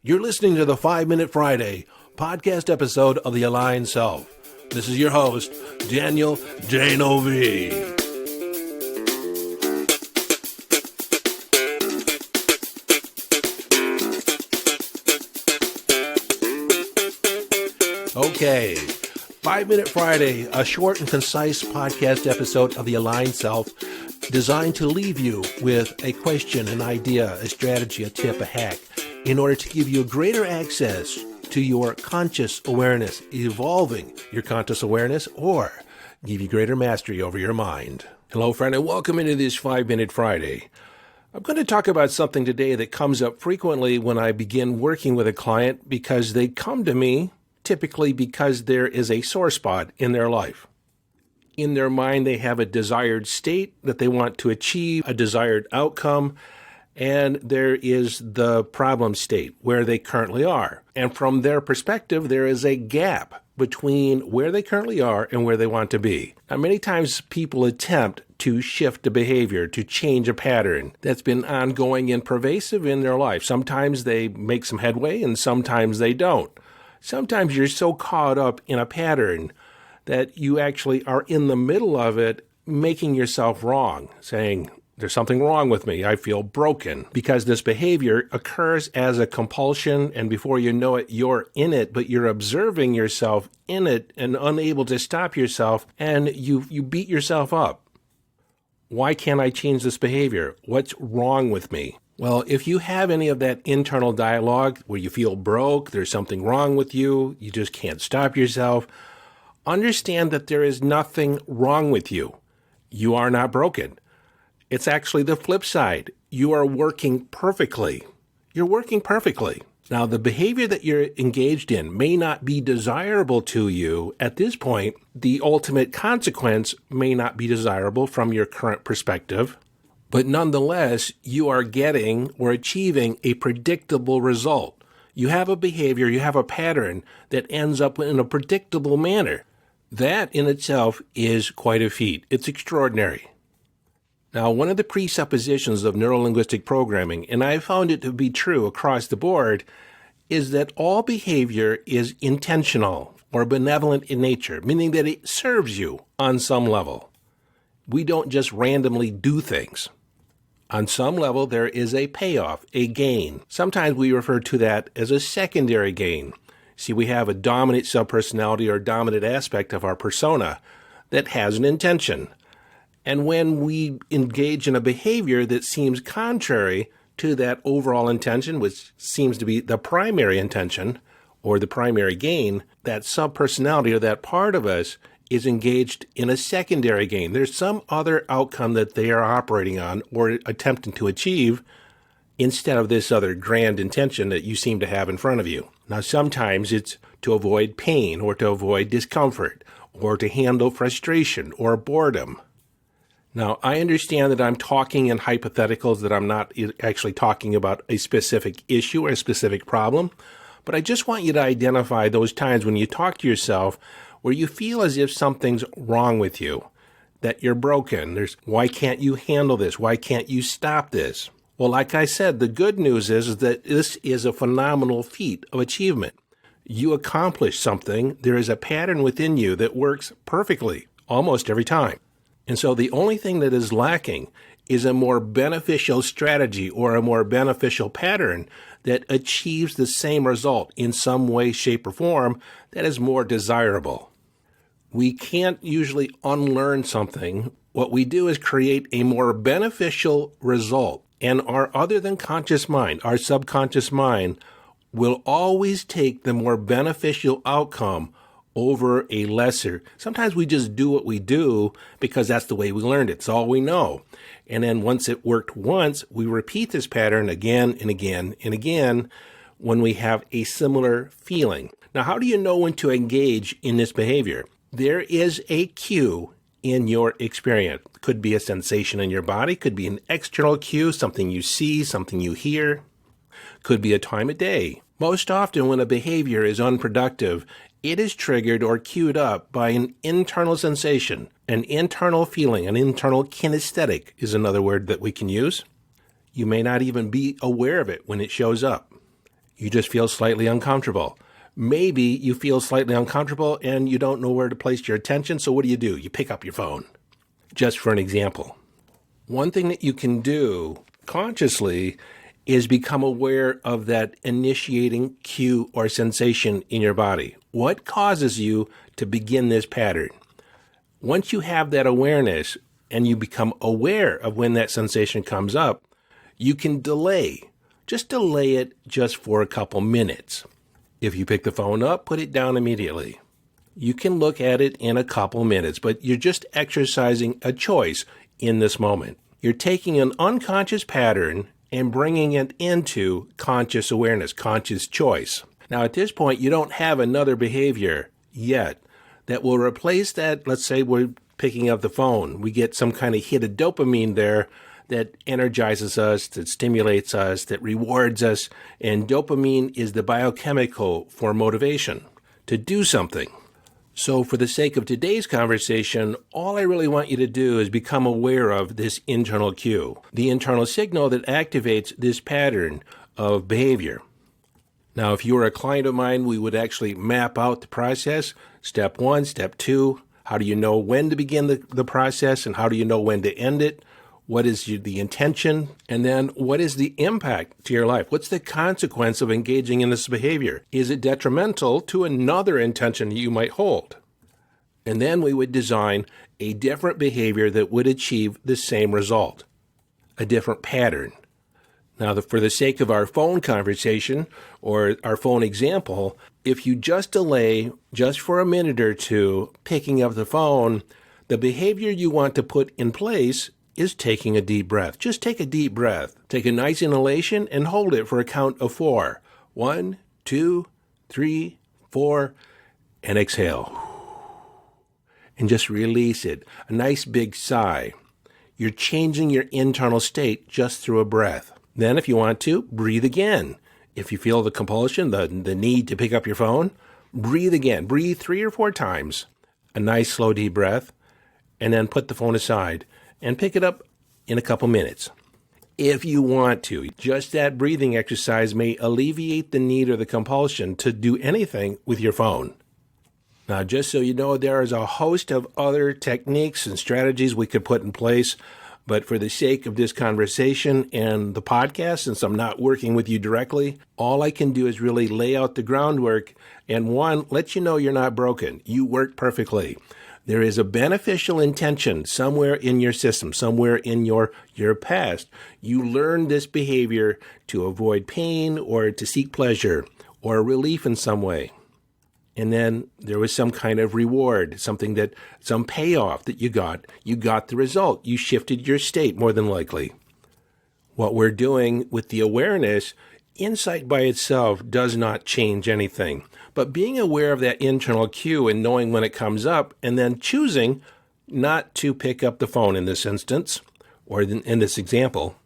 You're listening to the 5-Minute Friday podcast episode of The Aligned Self. This is your host, Daniel J-N-O-V. Okay, 5-Minute Friday, a short and concise podcast episode of The Aligned Self designed to leave you with a question, an idea, a strategy, a tip, a hack, in order to give you greater access to your conscious awareness, evolving your conscious awareness, or give you greater mastery over your mind. Hello, friend, and welcome into this 5-Minute Friday. I'm going to talk about something today that comes up frequently when I begin working with a client because they come to me typically because there is a sore spot in their life. In their mind, they have a desired state that they want to achieve, a desired outcome, and there is the problem state where they currently are. And from their perspective, there is a gap between where they currently are and where they want to be. Now, many times people attempt to shift a behavior, to change a pattern that's been ongoing and pervasive in their life. Sometimes they make some headway and sometimes they don't. Sometimes you're so caught up in a pattern that you actually are in the middle of it, making yourself wrong, saying, there's something wrong with me. I feel broken because this behavior occurs as a compulsion, and before you know it, you're in it, but you're observing yourself in it and unable to stop yourself, and you beat yourself up. Why can't I change this behavior? What's wrong with me? Well, if you have any of that internal dialogue where you feel broke, there's something wrong with you, you just can't stop yourself, understand that there is nothing wrong with you. You are not broken. It's actually the flip side. You are working perfectly. You're working perfectly. Now, the behavior that you're engaged in may not be desirable to you at this point. The ultimate consequence may not be desirable from your current perspective, but nonetheless, you are getting or achieving a predictable result. You have a behavior, you have a pattern that ends up in a predictable manner. That in itself is quite a feat. It's extraordinary. Now, one of the presuppositions of neurolinguistic programming, and I found it to be true across the board, is that all behavior is intentional or benevolent in nature, meaning that it serves you on some level. We don't just randomly do things. On some level, there is a payoff, a gain. Sometimes we refer to that as a secondary gain. See, we have a dominant subpersonality or dominant aspect of our persona that has an intention. And when we engage in a behavior that seems contrary to that overall intention, which seems to be the primary intention or the primary gain, that subpersonality or that part of us is engaged in a secondary gain. There's some other outcome that they are operating on or attempting to achieve instead of this other grand intention that you seem to have in front of you. Now, sometimes it's to avoid pain or to avoid discomfort or to handle frustration or boredom. Now, I understand that I'm talking in hypotheticals, that I'm not actually talking about a specific issue or a specific problem, but I just want you to identify those times when you talk to yourself where you feel as if something's wrong with you, that you're broken. Why can't you handle this? Why can't you stop this? Well, like I said, the good news is that this is a phenomenal feat of achievement. You accomplish something. There is a pattern within you that works perfectly almost every time. And so the only thing that is lacking is a more beneficial strategy or a more beneficial pattern that achieves the same result in some way, shape, or form that is more desirable. We can't usually unlearn something. What we do is create a more beneficial result. And our other than conscious mind, our subconscious mind, will always take the more beneficial outcome over a lesser. Sometimes we just do what we do because that's the way we learned it. It's all we know. And then once it worked once, we repeat this pattern again and again and again when we have a similar feeling. Now, how do you know when to engage in this behavior? There is a cue in your experience. Could be a sensation in your body, could be an external cue, something you see, something you hear, could be a time of day. Most often when a behavior is unproductive, it is triggered or cued up by an internal sensation, an internal feeling, an internal kinesthetic is another word that we can use. You may not even be aware of it when it shows up. You just feel slightly uncomfortable. Maybe you feel slightly uncomfortable and you don't know where to place your attention, so what do? You pick up your phone. Just for an example. One thing that you can do consciously is become aware of that initiating cue or sensation in your body. What causes you to begin this pattern? Once you have that awareness and you become aware of when that sensation comes up, you can delay. Just delay it just for a couple minutes. If you pick the phone up, put it down immediately. You can look at it in a couple minutes, but you're just exercising a choice in this moment. You're taking an unconscious pattern and bringing it into conscious awareness, conscious choice. Now, at this point, you don't have another behavior yet that will replace that. Let's say we're picking up the phone. We get some kind of hit of dopamine there that energizes us, that stimulates us, that rewards us. And dopamine is the biochemical for motivation to do something. So for the sake of today's conversation, all I really want you to do is become aware of this internal cue, the internal signal that activates this pattern of behavior. Now, if you were a client of mine, we would actually map out the process. Step 1, step 2, how do you know when to begin the process and how do you know when to end it? What is the intention? And then what is the impact to your life? What's the consequence of engaging in this behavior? Is it detrimental to another intention you might hold? And then we would design a different behavior that would achieve the same result, a different pattern. Now, for the sake of our phone conversation or our phone example, if you just delay just for a minute or two picking up the phone, the behavior you want to put in place is taking a deep breath. Just take a deep breath. Take a nice inhalation and hold it for a count of 4. 1, 2, 3, 4, and exhale. And just release it. A nice big sigh. You're changing your internal state just through a breath. Then if you want to, breathe again. If you feel the compulsion, the need to pick up your phone, breathe again. Breathe 3 or 4 times. A nice slow deep breath. And then put the phone aside and pick it up in a couple minutes. If you want to, just that breathing exercise may alleviate the need or the compulsion to do anything with your phone. Now, just so you know, there is a host of other techniques and strategies we could put in place, but for the sake of this conversation and the podcast, since I'm not working with you directly, all I can do is really lay out the groundwork and, one, let you know you're not broken. You work perfectly. There is a beneficial intention somewhere in your system, somewhere in your past. You learned this behavior to avoid pain or to seek pleasure or relief in some way. And then there was some kind of reward, some payoff that you got. You got the result. You shifted your state more than likely. What we're doing with the awareness, insight by itself does not change anything. But being aware of that internal cue and knowing when it comes up and then choosing not to pick up the phone in this instance, or in this example,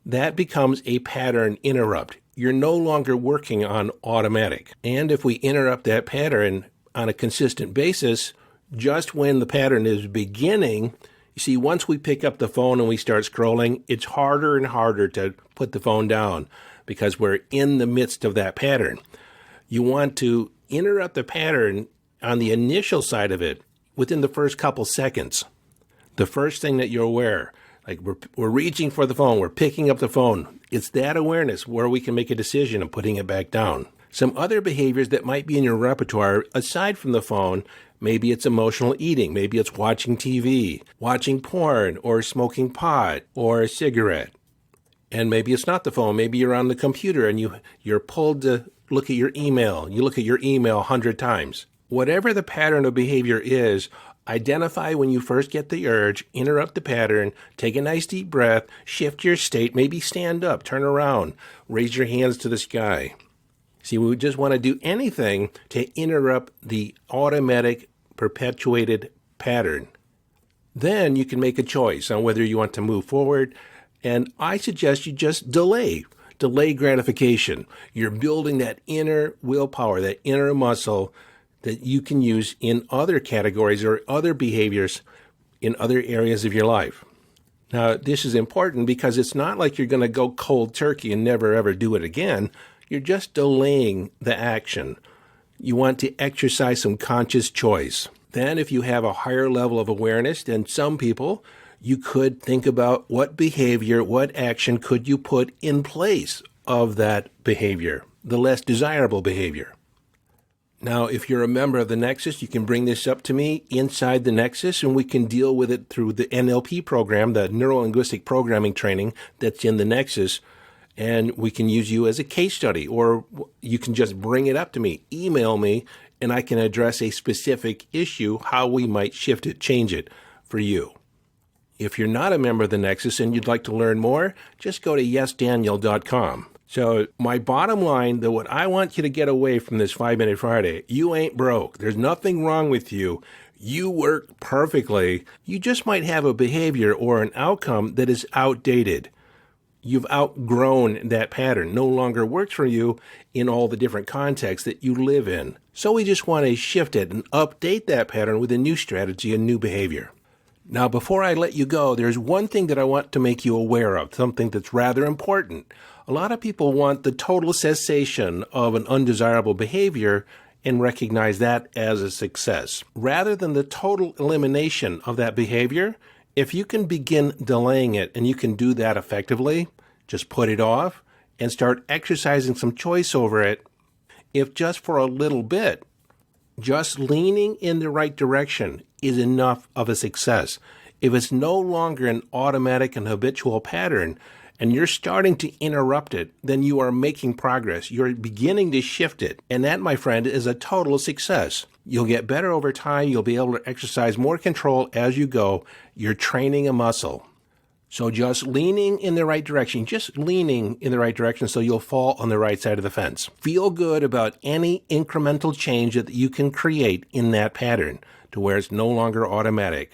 that becomes a pattern interrupt. You're no longer working on automatic. And if we interrupt that pattern on a consistent basis, just when the pattern is beginning, you see, once we pick up the phone and we start scrolling, it's harder and harder to put the phone down because we're in the midst of that pattern. You want to interrupt the pattern on the initial side of it within the first couple seconds. The first thing that you're aware, like we're reaching for the phone, we're picking up the phone. It's that awareness where we can make a decision of putting it back down. Some other behaviors that might be in your repertoire, aside from the phone, maybe it's emotional eating, maybe it's watching TV, watching porn, or smoking pot, or a cigarette. And maybe it's not the phone, maybe you're on the computer and you're pulled to look at your email. You look at your email 100 times. Whatever the pattern of behavior is, identify when you first get the urge, interrupt the pattern, take a nice deep breath, shift your state, maybe stand up, turn around, raise your hands to the sky. See, we just want to do anything to interrupt the automatic perpetuated pattern. Then you can make a choice on whether you want to move forward, and I suggest you just delay gratification. You're building that inner willpower, that inner muscle that you can use in other categories or other behaviors in other areas of your life. Now, this is important because it's not like you're going to go cold turkey and never ever do it again. You're just delaying the action. You want to exercise some conscious choice. Then if you have a higher level of awareness than some people, you could think about what behavior, what action could you put in place of that behavior, the less desirable behavior. Now, if you're a member of the Nexus, you can bring this up to me inside the Nexus, and we can deal with it through the NLP program, the Neuro-Linguistic Programming training that's in the Nexus, and we can use you as a case study, or you can just bring it up to me, email me, and I can address a specific issue, how we might shift it, change it for you. If you're not a member of the Nexus and you'd like to learn more, just go to yesdaniel.com. So my bottom line, though, what I want you to get away from this 5-Minute Friday, you ain't broke. There's nothing wrong with you. You work perfectly. You just might have a behavior or an outcome that is outdated. You've outgrown that pattern, no longer works for you in all the different contexts that you live in. So we just want to shift it and update that pattern with a new strategy and new behavior. Now, before I let you go, there's one thing that I want to make you aware of, something that's rather important. A lot of people want the total cessation of an undesirable behavior and recognize that as a success. Rather than the total elimination of that behavior, if you can begin delaying it and you can do that effectively, just put it off and start exercising some choice over it, if just for a little bit, just leaning in the right direction is enough of a success. If it's no longer an automatic and habitual pattern, and you're starting to interrupt it, then you are making progress. You're beginning to shift it. And that, my friend, is a total success. You'll get better over time. You'll be able to exercise more control as you go. You're training a muscle. So just leaning in the right direction, so you'll fall on the right side of the fence. Feel good about any incremental change that you can create in that pattern to where it's no longer automatic.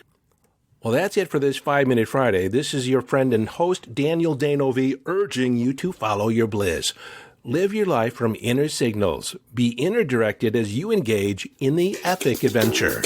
Well, that's it for this 5-Minute Friday. This is your friend and host, Daniel Danovi, urging you to follow your bliss. Live your life from inner signals. Be inner directed as you engage in the epic adventure.